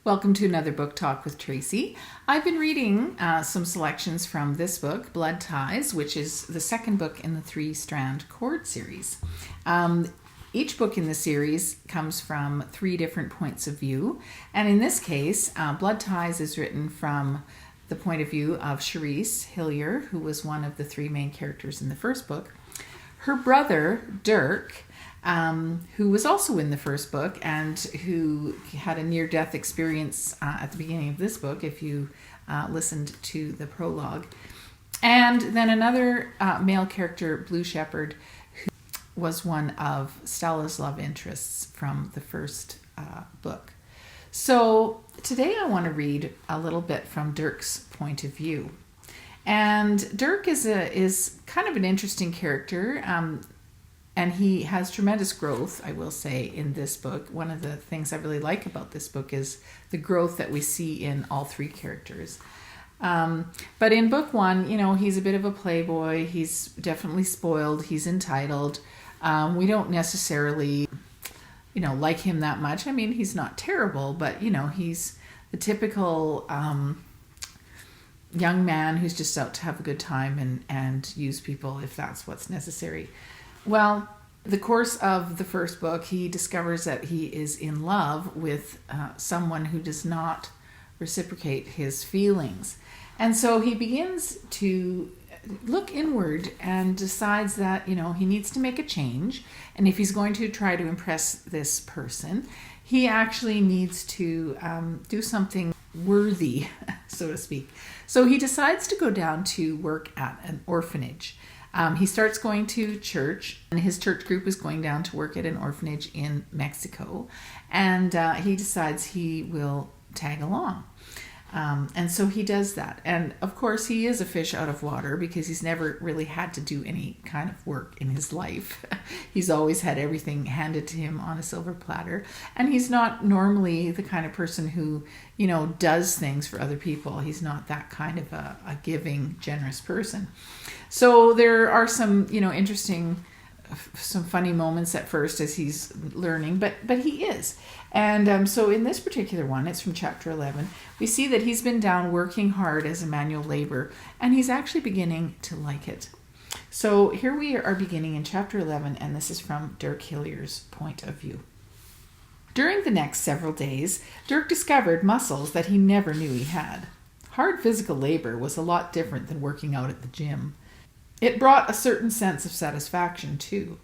Welcome to another book talk with Tracy. I've been reading some selections from this book, Blood Ties, which is the second book in the three-strand cord series. Each book in the series comes from three different points of view. And in this case, Blood Ties is written from the point of view of Charisse Hillier, who was one of the three main characters in the first book. Her brother, Dirk, who was also in the first book and who had a near-death experience at the beginning of this book, if you listened to the prologue. And then another male character, Blue Shepherd, who was one of Stella's love interests from the first book. So today I want to read a little bit from Dirk's point of view. And Dirk is kind of an interesting character. And he has tremendous growth, I will say, in this book. One of the things I really like about this book is the growth that we see in all three characters. But in book one, he's a bit of a playboy. He's definitely spoiled. He's entitled. We don't necessarily, like him that much. I mean, he's not terrible, but, he's the typical young man who's just out to have a good time and use people if that's what's necessary. Well, the course of the first book, he discovers that he is in love with someone who does not reciprocate his feelings. And so he begins to look inward and decides that, he needs to make a change. And if he's going to try to impress this person, he actually needs to do something worthy, so to speak. So he decides to go down to work at an orphanage. He starts going to church, and his church group is going down to work at an orphanage in Mexico, and he decides he will tag along. And so he does that. And of course, he is a fish out of water because he's never really had to do any kind of work in his life. He's always had everything handed to him on a silver platter. And he's not normally the kind of person who, does things for other people. He's not that kind of a giving, generous person. So there are some, interesting, some funny moments at first as he's learning, but he is. And so in this particular one, it's from chapter 11, we see that he's been down working hard as a manual laborer, and he's actually beginning to like it. So here we are beginning in chapter 11, and this is from Dirk Hillier's point of view. During the next several days, Dirk discovered muscles that he never knew he had. Hard physical labor was a lot different than working out at the gym. It brought a certain sense of satisfaction, too.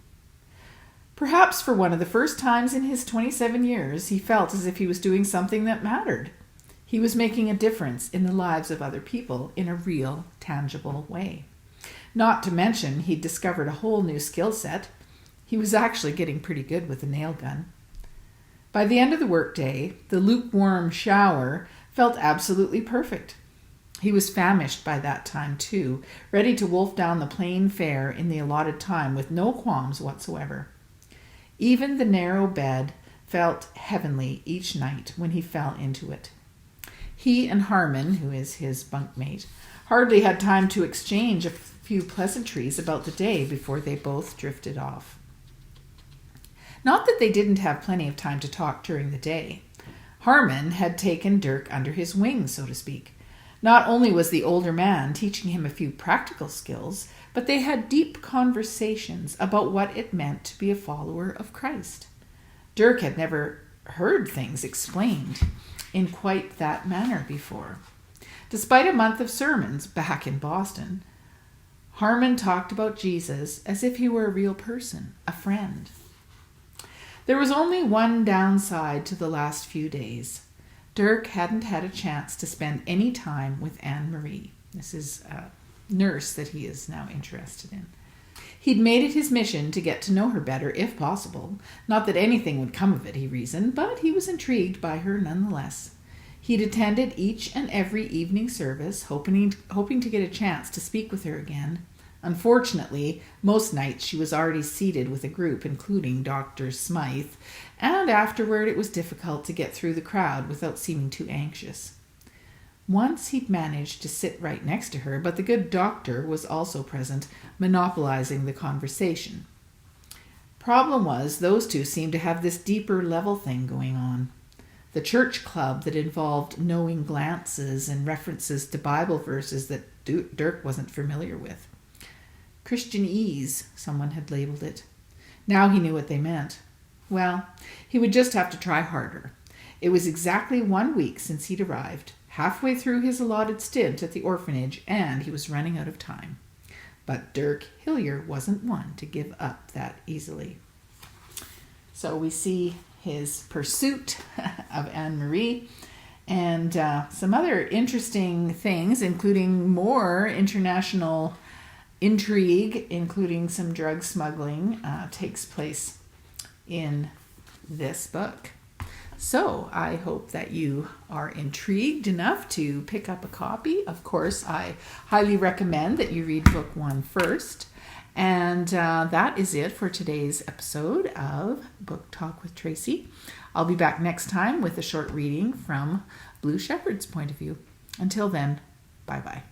Perhaps for one of the first times in his 27 years, he felt as if he was doing something that mattered. He was making a difference in the lives of other people in a real, tangible way. Not to mention, he'd discovered a whole new skill set. He was actually getting pretty good with a nail gun. By the end of the workday, the lukewarm shower felt absolutely perfect. He was famished by that time, too, ready to wolf down the plain fare in the allotted time with no qualms whatsoever. Even the narrow bed felt heavenly each night when he fell into it. He and Harmon, who is his bunkmate, hardly had time to exchange a few pleasantries about the day before they both drifted off. Not that they didn't have plenty of time to talk during the day. Harmon had taken Dirk under his wing, so to speak. Not only was the older man teaching him a few practical skills, but they had deep conversations about what it meant to be a follower of Christ. Dirk had never heard things explained in quite that manner before. Despite a month of sermons back in Boston, Harmon talked about Jesus as if he were a real person, a friend. There was only one downside to the last few days. Dirk hadn't had a chance to spend any time with Anne-Marie. This is a nurse that he is now interested in. He'd made it his mission to get to know her better, if possible. Not that anything would come of it, he reasoned, but he was intrigued by her nonetheless. He'd attended each and every evening service, hoping to get a chance to speak with her again. Unfortunately, most nights she was already seated with a group, including Dr. Smythe, and afterward it was difficult to get through the crowd without seeming too anxious. Once he'd managed to sit right next to her, but the good doctor was also present, monopolizing the conversation. Problem was, those two seemed to have this deeper level thing going on. the church club that involved knowing glances and references to Bible verses that Dirk wasn't familiar with. Christianese, someone had labeled it. Now he knew what they meant. Well, he would just have to try harder. It was exactly 1 week since he'd arrived, halfway through his allotted stint at the orphanage, and he was running out of time. But Dirk Hillier wasn't one to give up that easily. So we see his pursuit of Anne-Marie and some other interesting things, including more international intrigue, including some drug smuggling, takes place in this book. So I hope that you are intrigued enough to pick up a copy. Of course, I highly recommend that you read book 1 first. And that is it for today's episode of Book Talk with Tracy. I'll be back next time with a short reading from Blue Shepherd's point of view. Until then, bye-bye.